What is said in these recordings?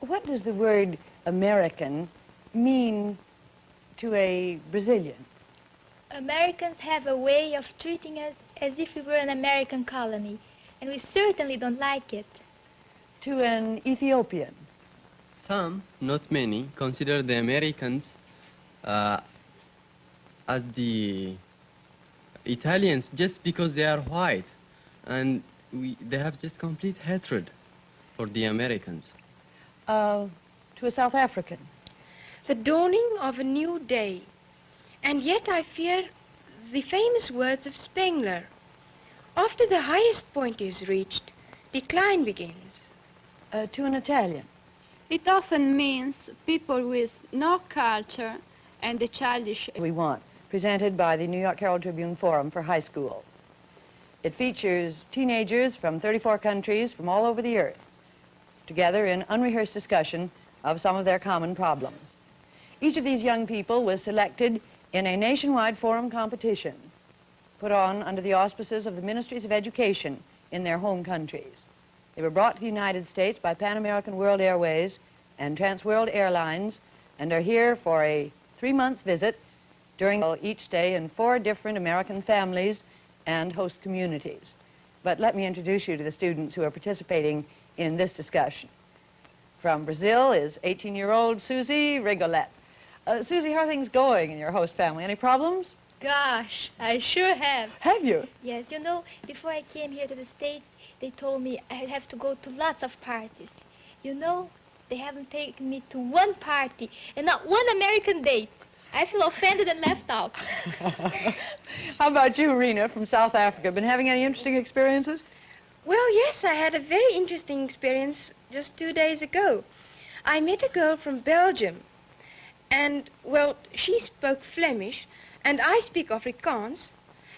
what does the word American mean to a Brazilian? Americans have a way of treating us as if we were an American colony, and we certainly don't like it. To an Ethiopian? Some, not many, consider the Americans as the Italians just because they are white, and they have just complete hatred for the Americans. To a South African? The dawning of a new day. And yet I fear the famous words of Spengler. After the highest point is reached, decline begins. To an Italian? It often means people with no culture and a childish... We want, presented by the New York Herald Tribune Forum for High Schools. It features teenagers from 34 countries from all over the earth, together in unrehearsed discussion of some of their common problems. Each of these young people was selected in a nationwide forum competition put on under the auspices of the Ministries of Education in their home countries. They were brought to the United States by Pan American World Airways and Trans World Airlines and are here for a 3-month visit during each stay in 4 different American families and host communities. But let me introduce you to the students who are participating in this discussion. From Brazil is 18-year-old Susie Rigolette. Susie, how are things going in your host family? Any problems? Gosh, I sure have. Have you? Yes, you know, before I came here to the States, they told me I'd have to go to lots of parties. You know, they haven't taken me to one party and not one American date. I feel offended and left out. How about you, Rena, from South Africa? Been having any interesting experiences? Well, yes, I had a very interesting experience just 2 days ago. I met a girl from Belgium. And, well, she spoke Flemish, and I speak Afrikaans,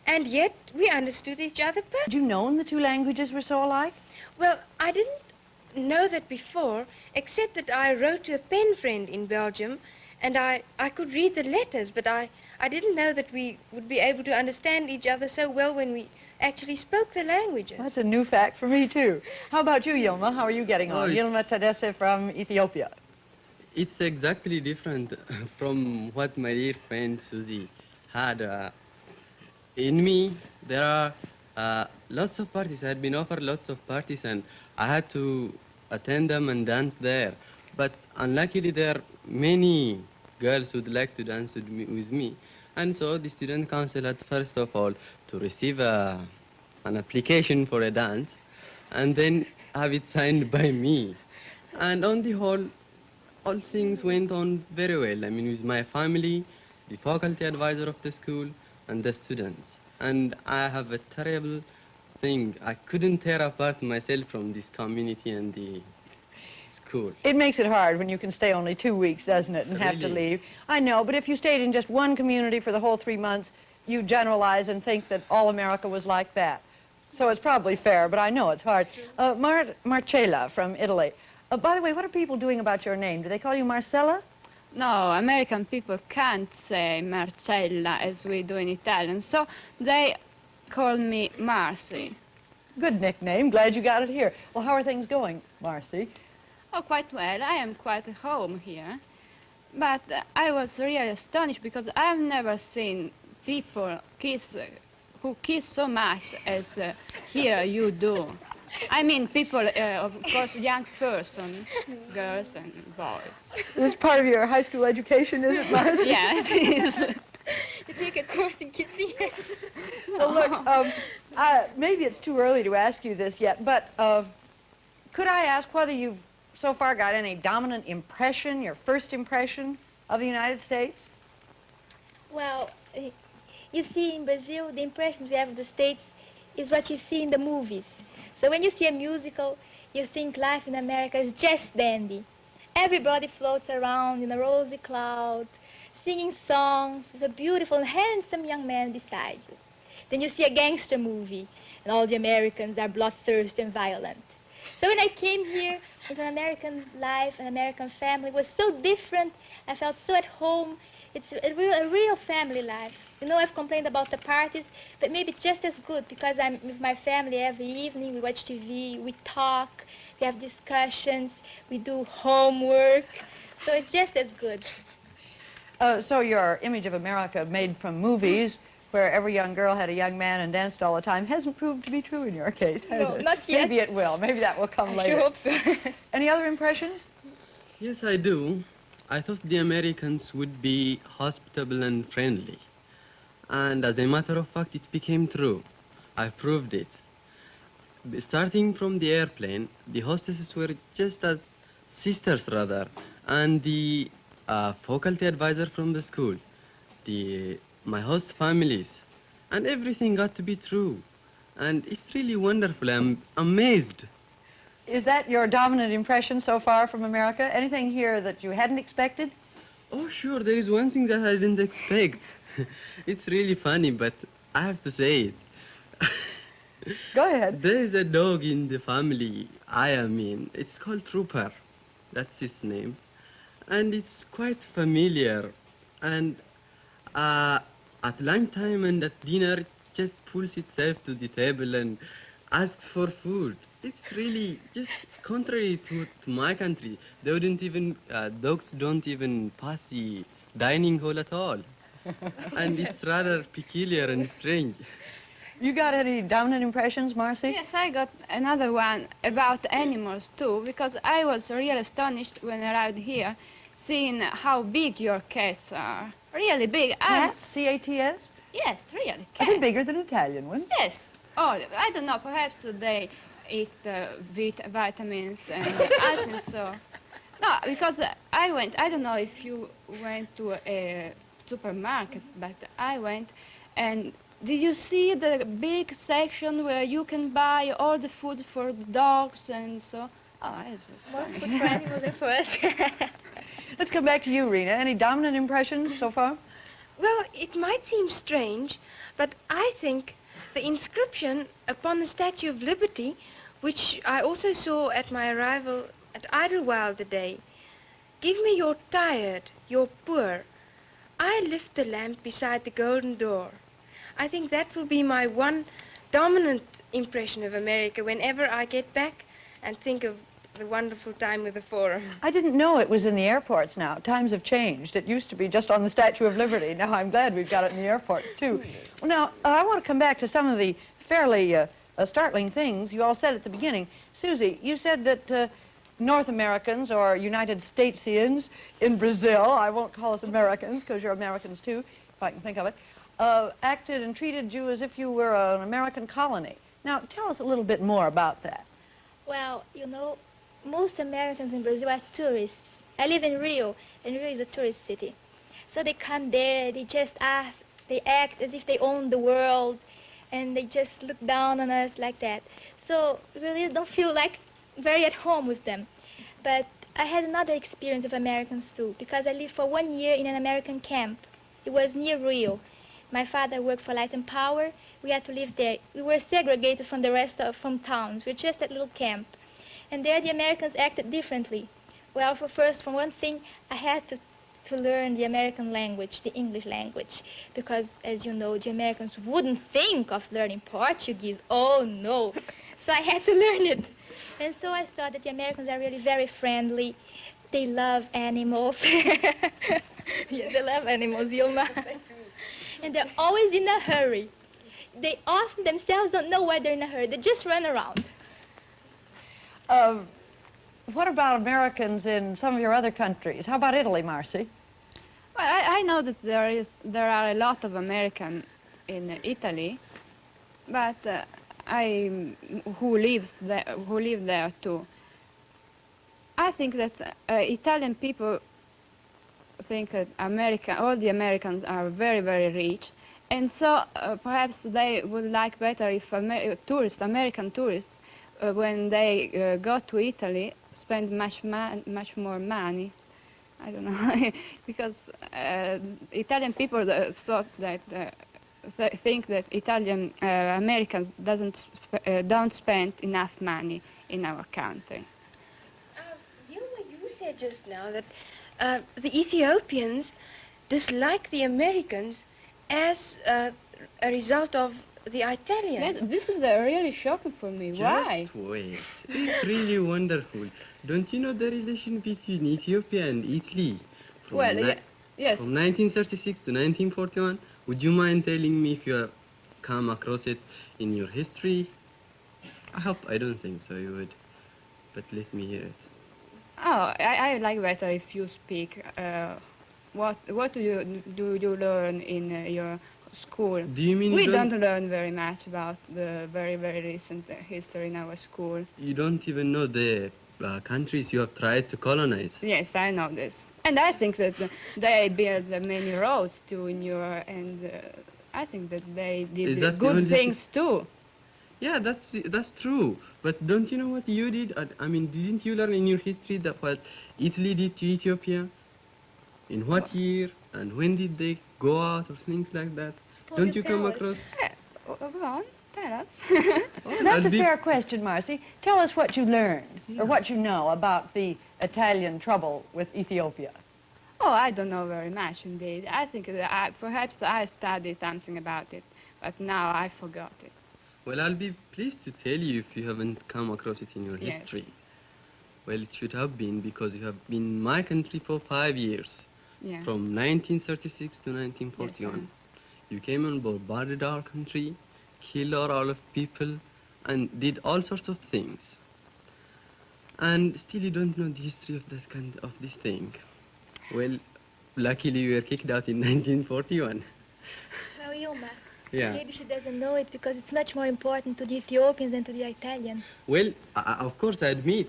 and yet we understood each other perfectly. Had you known the 2 languages were so alike? Well, I didn't know that before, except that I wrote to a pen friend in Belgium, and I could read the letters, but I didn't know that we would be able to understand each other so well when we actually spoke the languages. Well, that's a new fact for me, too. How about you, Yilma? How are you getting on? Oh, Yilma Tadesse from Ethiopia. It's exactly different from what my dear friend Susie had. In me, there are lots of parties. I had been offered lots of parties, and I had to attend them and dance there. But unluckily, there are many girls who would like to dance with me. And so the student council had, first of all, to receive an application for a dance, and then have it signed by me. And on the whole, all things went on very well. I mean, with my family, the faculty advisor of the school, and the students. And I have a terrible thing. I couldn't tear apart myself from this community and the school. It makes it hard when you can stay only 2 weeks, doesn't it, and have to leave. I know, but if you stayed in just one community for the whole 3 months, you generalize and think that all America was like that. So it's probably fair, but I know it's hard. Marcella from Italy. By the way, what are people doing about your name? Do they call you Marcella? No, American people can't say Marcella as we do in Italian, so they call me Marcy. Good nickname. Glad you got it here. Well, how are things going, Marcy? Oh, quite well. I am quite at home here. But I was really astonished because I've never seen people who kiss so much as here you do. I mean people, of course, young person, girls and boys. This is part of your high school education, is it, Marcy? Yeah, it is. You take a course in kissing. Well, look, maybe it's too early to ask you this yet, but could I ask whether you've so far got any dominant impression, your first impression of the United States? Well, you see, in Brazil, the impressions we have of the States is what you see in the movies. So when you see a musical, you think life in America is just dandy. Everybody floats around in a rosy cloud, singing songs with a beautiful and handsome young man beside you. Then you see a gangster movie, and all the Americans are bloodthirsty and violent. So when I came here with an American life, an American family, it was so different. I felt so at home. It's a real family life. You know, I've complained about the parties, but maybe it's just as good because I'm with my family every evening. We watch TV, we talk, we have discussions, we do homework. So it's just as good. So your image of America made from movies, where every young girl had a young man and danced all the time, hasn't proved to be true in your case, has No, it? not yet. Maybe it will. Maybe that will come I later. sure hope so. Any other impressions? Yes, I do. I thought the Americans would be hospitable and friendly. And as a matter of fact, it became true. I proved it. Starting from the airplane, the hostesses were just as sisters, rather, and the faculty advisor from the school, my host families, and everything got to be true. And it's really wonderful. I'm amazed. Is that your dominant impression so far from America? Anything here that you hadn't expected? Oh, sure, there is one thing that I didn't expect. It's really funny, but I have to say it. Go ahead. There is a dog in the family I am in. It's called Trooper. That's its name. And it's quite familiar. And at lunchtime and at dinner, it just pulls itself to the table and asks for food. It's really just contrary to my country. They wouldn't even, dogs don't even pass the dining hall at all. And it's rather peculiar and strange. You got any dominant impressions, Marcy? Yes, I got another one about animals too, because I was really astonished when I arrived here, seeing how big your cats are. Really big. Cats? C-A-T-S? Yes, really, A bit cats. bigger than Italian ones. Yes. Oh, I don't know, perhaps they eat vitamins and I think so. No, because I don't know if you went to a supermarket, but I went, and did you see the big section where you can buy all the food for the dogs and so? Oh, it was More funny. food for animals than for us. Let's come back to you, Rena. Any dominant impressions so far? Well, it might seem strange, but I think the inscription upon the Statue of Liberty, which I also saw at my arrival at Idlewild today, "Give me your tired, your poor. I lift the lamp beside the golden door." I think that will be my one dominant impression of America whenever I get back and think of the wonderful time with the Forum. I didn't know it was in the airports now. Times have changed. It used to be just on the Statue of Liberty. Now I'm glad we've got it in the airports, too. Well, now, I want to come back to some of the fairly startling things you all said at the beginning. Susie, you said that North Americans or United Statesians in Brazil, I won't call us Americans because you're Americans, too, if I can think of it, acted and treated you as if you were an American colony. Now, tell us a little bit more about that. Well, you know, most Americans in Brazil are tourists. I live in Rio, and Rio is a tourist city. So they come there, they just ask, they act as if they own the world, and they just look down on us like that. So we really don't feel like very at home with them. But I had another experience with Americans too, because I lived for 1 year in an American camp. It was near Rio. My father worked for Light and Power. We had to live there. We were segregated from the rest from towns. We were just that little camp. And there the Americans acted differently. Well, for one thing, I had to learn the American language, the English language, because, as you know, the Americans wouldn't think of learning Portuguese. Oh, no. So I had to learn it. And so I saw that the Americans are really very friendly. They love animals. Yes, they love animals, Yilma. And they're always in a hurry. They often themselves don't know why they're in a hurry. They just run around. What about Americans in some of your other countries? How about Italy, Marcy? Well, I know that there are a lot of Americans in Italy, but who live there too. I think that Italian people think that all the Americans are very, very rich, and so perhaps they would like better if American tourists, when they go to Italy, spend much more money. I don't know, because Italian people thought that think that Italian Americans don't spend enough money in our country. Yilma, you said just now that the Ethiopians dislike the Americans as a result of the Italians. Yes, this is really shocking for me. Why? Just wait. It's really wonderful. Don't you know the relation between Ethiopia and Italy? Well, yes. From 1936 to 1941? Would you mind telling me if you have come across it in your history? I don't think so you would. But let me hear it. Oh, I like better if you speak. What do you learn in your school? Do you mean We you don't learn very much about the very, very recent history in our school. you don't even know the countries you have tried to colonize? Yes, I know this. And I think that they built many roads too in your, and I think that they Is did that the good only things too. Yeah, that's true. But don't you know what you did? I mean, didn't you learn in your history that what Italy did to Ethiopia? In what year? And when did they go out or things like that? Suppose Don't you tell come us. across? Go on, tell us. That's I'll a be- fair question, Marcy. Tell us what you learned, Yeah. or what you know about the Italian trouble with Ethiopia. Oh, I don't know very much indeed. I think that perhaps I studied something about it, but now I forgot it. Well, I'll be pleased to tell you if you haven't come across it in your Yes. history. Well, it should have been because you have been in my country for 5 years, Yeah. from 1936 to 1941. Yes, You came and bombarded our country, killed all of people, and did all sorts of things. And still you don't know the history of this thing. Well, luckily you were kicked out in 1941. Well, Ilma, Yeah. maybe she doesn't know it because it's much more important to the Ethiopians than to the Italians. Well, of course, I admit,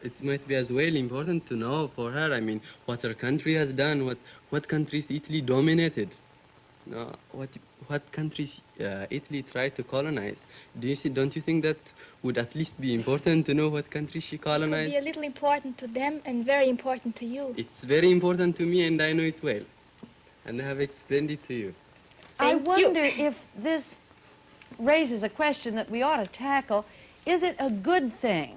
it might be as well important to know for her. I mean, what her country has done, what countries Italy dominated, no, what countries Italy tried to colonize. Don't you think that would at least be important to know what countries she It would colonized? be a little important to them and very important to you. It's very important to me, and I know it well, and I have explained it to you. I Thank you. wonder if this raises a question that we ought to tackle. Is it a good thing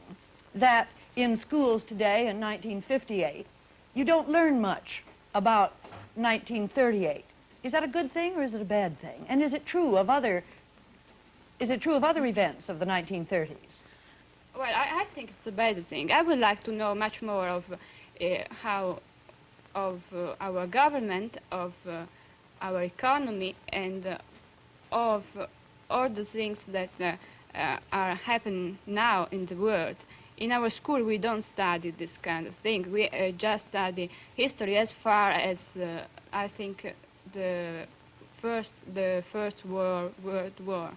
that in schools today in 1958 you don't learn much about 1938? Is that a good thing or is it a bad thing? And is it true of other events of the 1930s? Well, I think it's a bad thing. I would like to know much more of how of our government, of our economy, and of all the things that are happening now in the world. In our school, we don't study this kind of thing. We just study history as far as I think the first World War.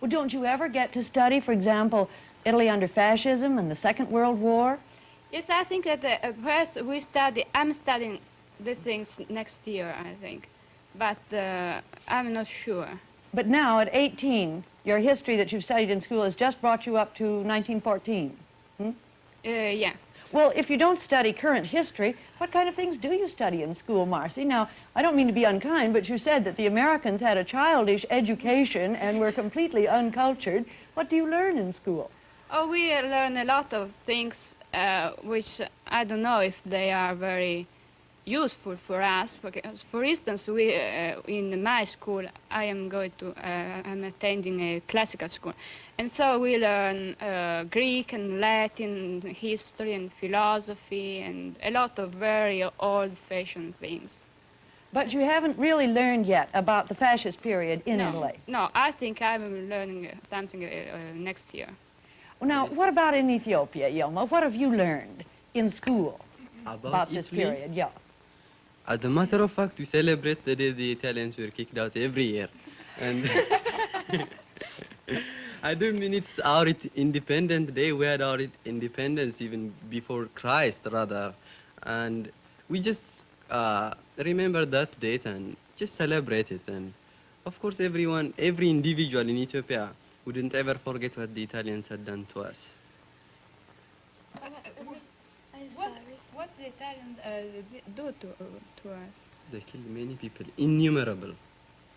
Well, don't you ever get to study, for example, Italy under fascism and the Second World War? Yes, I think that first I'm studying the things next year, I think. But I'm not sure. But now, at 18, your history that you've studied in school has just brought you up to 1914. Yeah. Well, if you don't study current history, what kind of things do you study in school, Marcy? Now, I don't mean to be unkind, but you said that the Americans had a childish education and were completely uncultured. What do you learn in school? Oh, we learn a lot of things which I don't know if they are very useful for us. Because, for instance, we in my school, I'm attending a classical school, and so we learn Greek and Latin, history and philosophy, and a lot of very old-fashioned things. But you haven't really learned yet about the fascist period in no, Italy. No, I think I'm learning something next year. Well, now, what about in Ethiopia, Yilma? What have you learned in school about this Italy? period? Yeah. As a matter of fact, we celebrate the day the Italians were kicked out every year. And I don't mean it's our independent day. We had our independence even before Christ, rather. And we just remember that date and just celebrate it. And of course, every individual in Ethiopia wouldn't ever forget what the Italians had done to us. I'm sorry. What the Italians do to us? They killed many people, innumerable.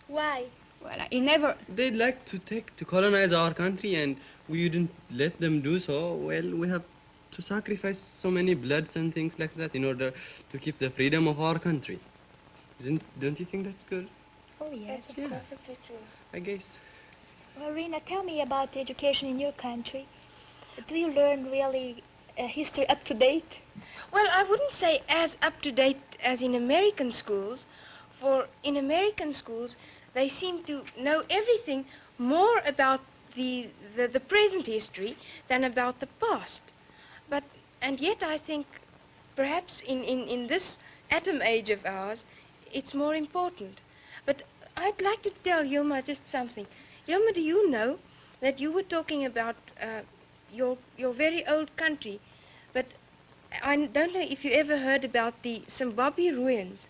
Why? Well, he never. They'd like to colonize our country, and we wouldn't let them do so. Well, we have to sacrifice so many bloods and things like that in order to keep the freedom of our country. Don't you think that's good? Oh, yes, of Yeah. course. Perfectly true. I guess. Well, Rina, tell me about education in your country. Do you learn really history up to date? Well, I wouldn't say as up-to-date as in American schools, for in American schools, they seem to know everything more about the present history than about the past. And yet I think perhaps in this atom age of ours, it's more important. But I'd like to tell Yilma just something. Yilma, do you know that you were talking about your very old country, but I don't know if you ever heard about the Zimbabwe ruins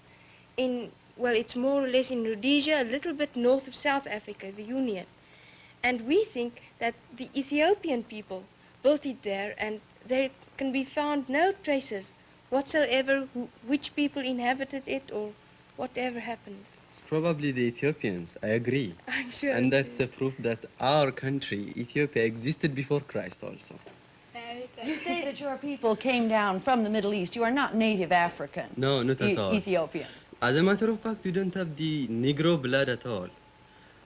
well, it's more or less in Rhodesia, a little bit north of South Africa, the Union. And we think that the Ethiopian people built it there, and there can be found no traces whatsoever which people inhabited it or whatever happened. It's probably the Ethiopians, I agree. I'm sure. And that's a proof that our country, Ethiopia, existed before Christ also. You say that your people came down from the Middle East. You are not native African. No, not at all. Ethiopians. As a matter of fact, we don't have the Negro blood at all.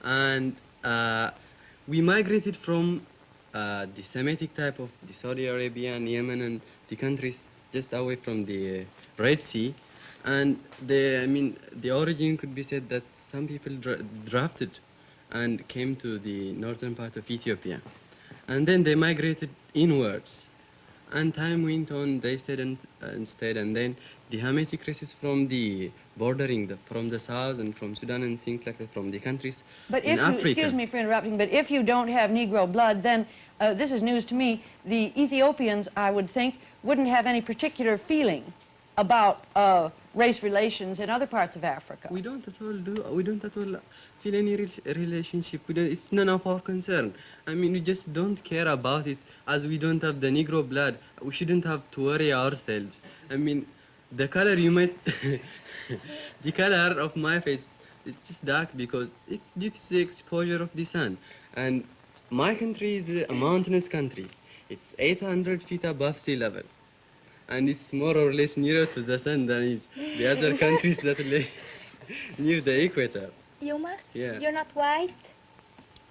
And we migrated from the Semitic type of the Saudi Arabia and Yemen and the countries just away from the Red Sea. And the origin could be said that some people drafted and came to the northern part of Ethiopia. And then they migrated inwards. And time went on, they stayed and stayed. And then the Hamitic races from the bordering, from the south and from Sudan and things like that, from the countries But in if you, Africa. excuse me for interrupting, but if you don't have Negro blood, then this is news to me. The Ethiopians, I would think, wouldn't have any particular feeling about race relations in other parts of Africa. We don't at all feel any relationship. It's none of our concern. I mean, we just don't care about it, as we don't have the Negro blood. We shouldn't have to worry ourselves. I mean, the color you might, the color of my face is just dark because it's due to the exposure of the sun. And my country is a mountainous country. It's 800 feet above sea level. And it's more or less nearer to the sun than is the other countries that lay near the equator. Yuma, Yeah. you're not white,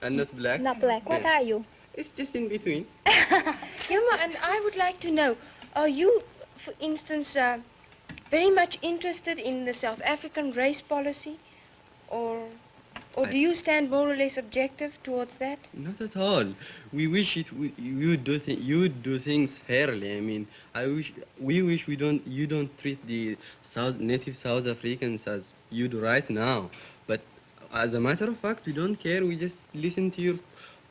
And not black. not black. What Yeah. are you? It's just in between. Yilma, and I would like to know, are you, for instance, very much interested in the South African race policy? Or do you stand more or less objective towards that? Not at all. We wish you would do things fairly. I mean, we wish you don't treat the native South Africans as you do right now. But as a matter of fact, we don't care. We just listen to your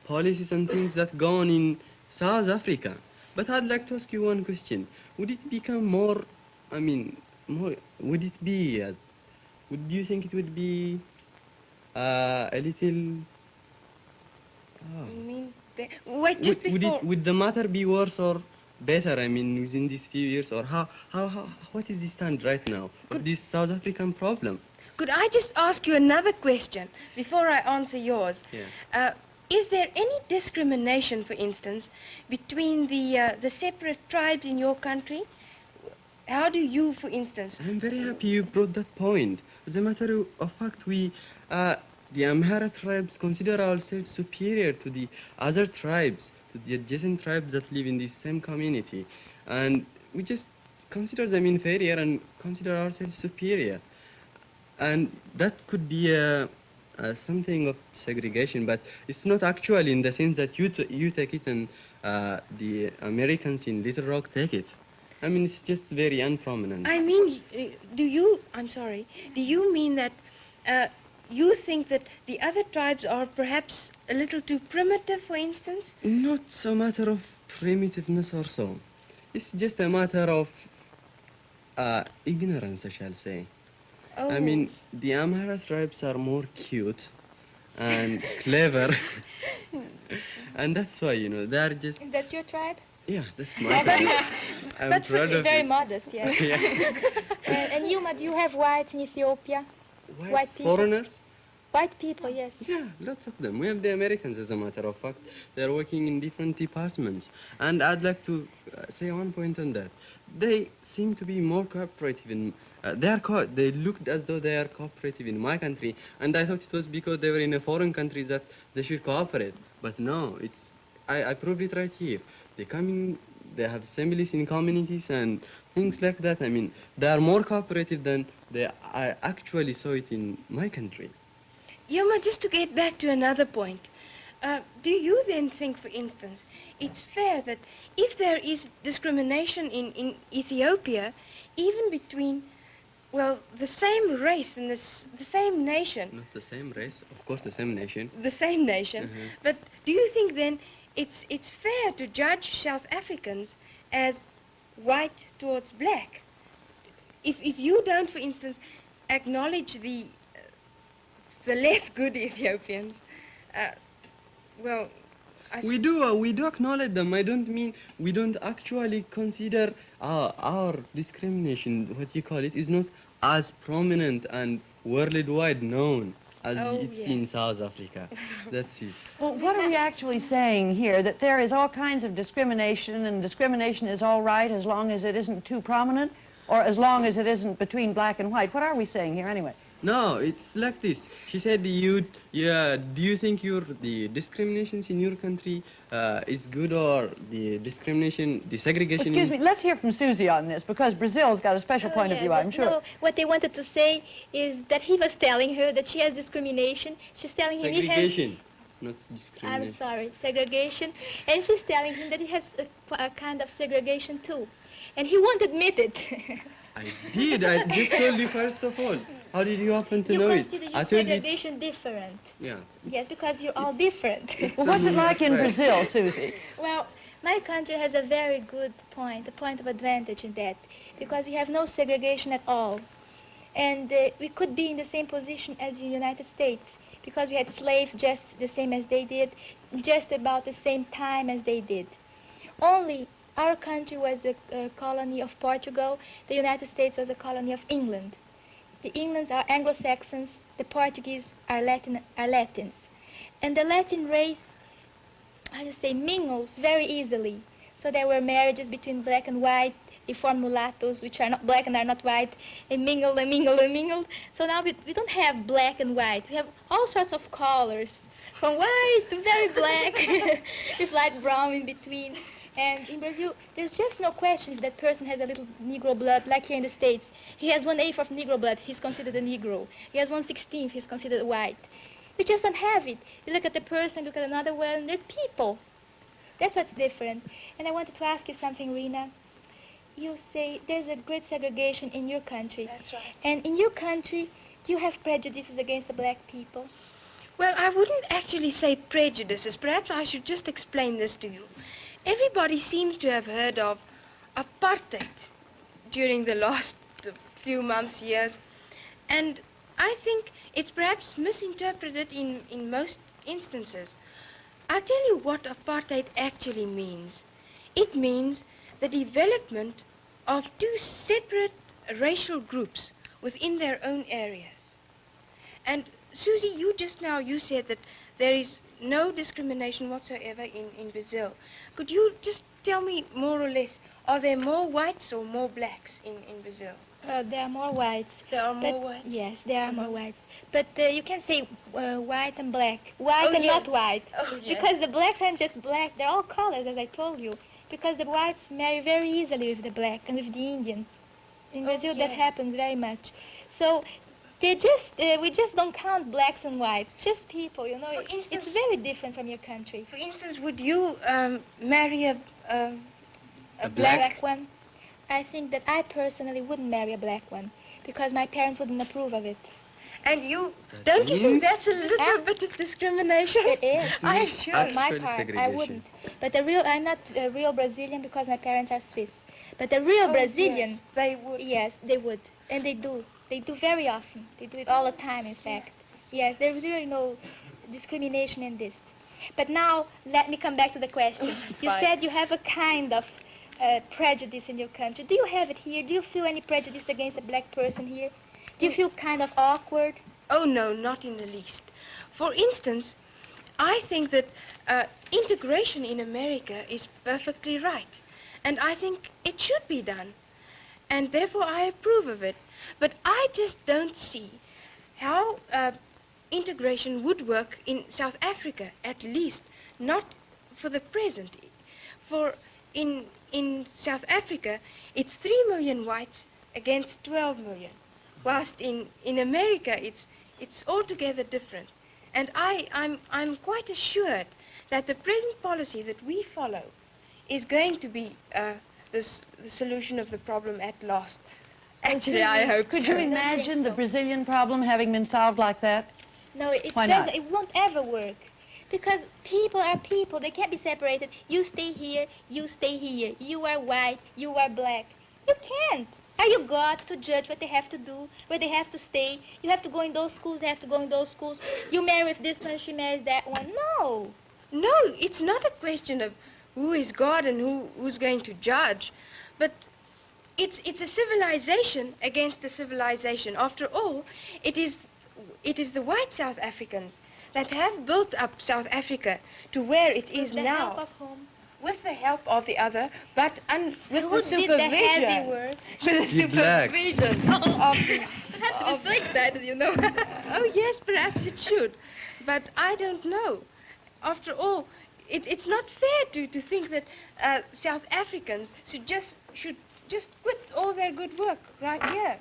policies and things that go on in South Africa. But I'd like to ask you one question. Would it become more, would it be, would you think it would be a little, I mean, wait, just before... would the matter be worse or better, within these few years? Or what is the stand right now of this South African problem? Could I just ask you another question before I answer yours? Yeah. Is there any discrimination, for instance, between the separate tribes in your country? How do you, for instance... I'm very happy you brought that point. As a matter of fact, the Amhara tribes consider ourselves superior to the other tribes, to the adjacent tribes that live in the same community. And we just consider them inferior and consider ourselves superior. And that could be something of segregation, but it's not actually in the sense that you take it and the Americans in Little Rock take it. It's just very unprominent. I mean, do you mean that you think that the other tribes are perhaps a little too primitive, for instance? Not a matter of primitiveness or so. It's just a matter of ignorance, I shall say. Oh. The Amhara tribes are more cute and clever. And that's why, they're just... That's your tribe? Yeah, that's my tribe. I'm That's proud of very it. modest, yes. Yeah. And Yuma, do you have whites in Ethiopia? White people? Foreigners? White people, yes. Yeah, lots of them. We have the Americans, as a matter of fact. They're working in different departments. And I'd like to say one point on that. They seem to be more cooperative in... they looked as though they are cooperative in my country. And I thought it was because they were in a foreign country that they should cooperate. But no, I proved it right here. They come in, they have assemblies in communities and things like that. I mean, they are more cooperative than I actually saw it in my country. Yoma, just to get back to another point, do you then think, for instance, it's fair that if there is discrimination in Ethiopia, even between, well, the same race and the same nation, Not the same race, of course the same nation. the same nation, but do you think then it's fair to judge South Africans as white towards black? If you don't, for instance, acknowledge the less good Ethiopians, well, We do acknowledge them. I don't mean we don't actually consider our discrimination, what you call it, is not as prominent and worldwide known as Oh, it's yes. in South Africa. That's it. Well, what are we actually saying here? That there is all kinds of discrimination, and discrimination is all right as long as it isn't too prominent, or as long as it isn't between black and white? What are we saying here anyway? No, it's like this. She said, do you think the discriminations in your country is good, or the segregation Excuse me, let's hear from Susie on this, because Brazil's got a special point of view, I'm sure. No, what they wanted to say is that he was telling her that she has discrimination. She's telling him he has... segregation, not I'm discrimination. sorry, segregation. And she's telling him that he has a kind of segregation too. And he won't admit it. I did. I just told you first of all. How did you happen to You know it? consider I your told you it's- segregation different. Yeah. Yes, because you're all different. Well, what's it like in Right. Brazil, Susie? Well, my country has a very good point, a point of advantage in that, because we have no segregation at all. And we could be in the same position as the United States, because we had slaves just the same as they did, just about the same time as they did. Only our country was a colony of Portugal, the United States was a colony of England. The Englands are Anglo-Saxons, the Portuguese are Latins. And the Latin race, mingles very easily. So there were marriages between black and white. They formed mulattoes, which are not black and are not white. They mingled and mingled and mingled. So now we don't have black and white. We have all sorts of colors, from white to very black, with light brown in between. And in Brazil, there's just no question if that person has a little Negro blood, like here in the States. He has 1/8 of Negro blood, he's considered a Negro. He has 1/16, he's considered white. We just don't have it. You look at the person, look at another one, they're people. That's what's different. And I wanted to ask you something, Rena. You say there's a great segregation in your country. That's right. And in your country, do you have prejudices against the black people? Well, I wouldn't actually say prejudices. Perhaps I should just explain this to you. Everybody seems to have heard of apartheid during the last few months, years. And I think it's perhaps misinterpreted in most instances. I'll tell you what apartheid actually means. It means the development of two separate racial groups within their own areas. And Susie, you said that there is no discrimination whatsoever in Brazil. Could you just tell me more or less, are there more whites or more blacks in Brazil? There are more whites. There are But- more whites? Yes, there are more whites. But you can say white and black. White Oh, and yes. not white. Oh, yes. Because the blacks aren't just black. They're all colors, as I told you. Because the whites marry very easily with the black and with the Indians. In Oh, Brazil, that yes. happens very much. So we just don't count blacks and whites. Just people, you know. For It's instance- very different from your country. For instance, would you marry a A Black one. I think that I personally wouldn't marry a black one because my parents wouldn't approve of it. And you, That don't you think means- that's a little bit of discrimination? It is. I'm I'm sure. sure on my Actually part, I segregation. wouldn't. But I'm not a real Brazilian because my parents are Swiss. But the real Oh, Brazilian, yes, they would. yes, they would. And they do. They do very often. They do it all the time, in fact. Yes, there's really no discrimination in this. But now, let me come back to the question. You Fine. said you have a kind of prejudice in your country. Do you have it here? Do you feel any prejudice against a black person here? Do you feel kind of awkward? Oh, no, not in the least. For instance, I think that integration in America is perfectly right. And I think it should be done. And therefore I approve of it. But I just don't see how integration would work in South Africa, at least not for the present. For in South Africa, it's 3 million whites against 12 million, whilst in America it's altogether different. And I'm quite assured that the present policy that we follow is going to be the solution of the problem at last. Actually, I hope Could so. you imagine the Brazilian problem having been solved like that? No, Why not? it won't ever work. Because people are people. They can't be separated. You stay here, you stay here. You are white, you are black. You can't. Are you God to judge what they have to do, where they have to stay? You have to go in those schools, they have to go in those schools. You marry with this one, she marries that one. No. No, it's not a question of who is God and who's going to judge, but it's a civilization against a civilization. After all, it is the white South Africans that have built up South Africa to where it is With the now. help of whom? With the help of the other, but with Who the did the heavy supervision. work? With the The black. supervision of the. It has to be so excited, you know. Oh yes, perhaps it should, but I don't know. After all, it's not fair to think that South Africans should just quit all their good work right here.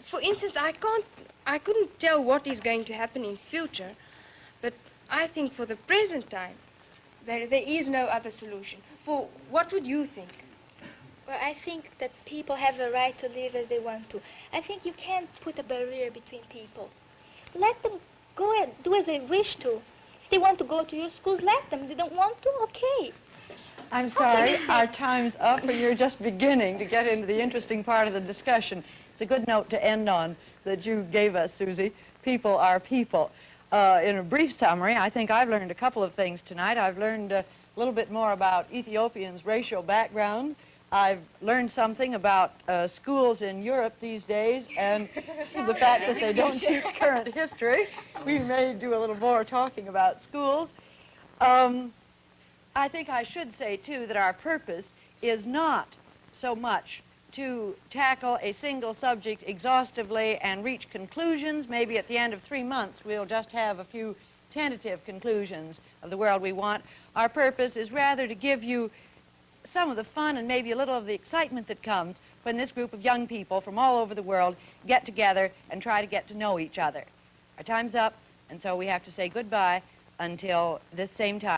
For instance, I couldn't tell what is going to happen in future, but I think for the present time, there is no other solution. For what would you think? Well, I think that people have the right to live as they want to. I think you can't put a barrier between people. Let them go and do as they wish to. If they want to go to your schools, let them. If they don't want to, okay. I'm sorry, our time's up, and you're just beginning to get into the interesting part of the discussion. It's a good note to end on that you gave us, Susie. People are people. In a brief summary, I think I've learned a couple of things tonight. I've learned a little bit more about Ethiopians' racial background. I've learned something about schools in Europe these days, and the fact that they don't teach current history. We may do a little more talking about schools. I think I should say, too, that our purpose is not so much to tackle a single subject exhaustively and reach conclusions. Maybe at the end of 3 months we'll just have a few tentative conclusions of the world we want. Our purpose is rather to give you some of the fun and maybe a little of the excitement that comes when this group of young people from all over the world get together and try to get to know each other. Our time's up, and so we have to say goodbye until this same time.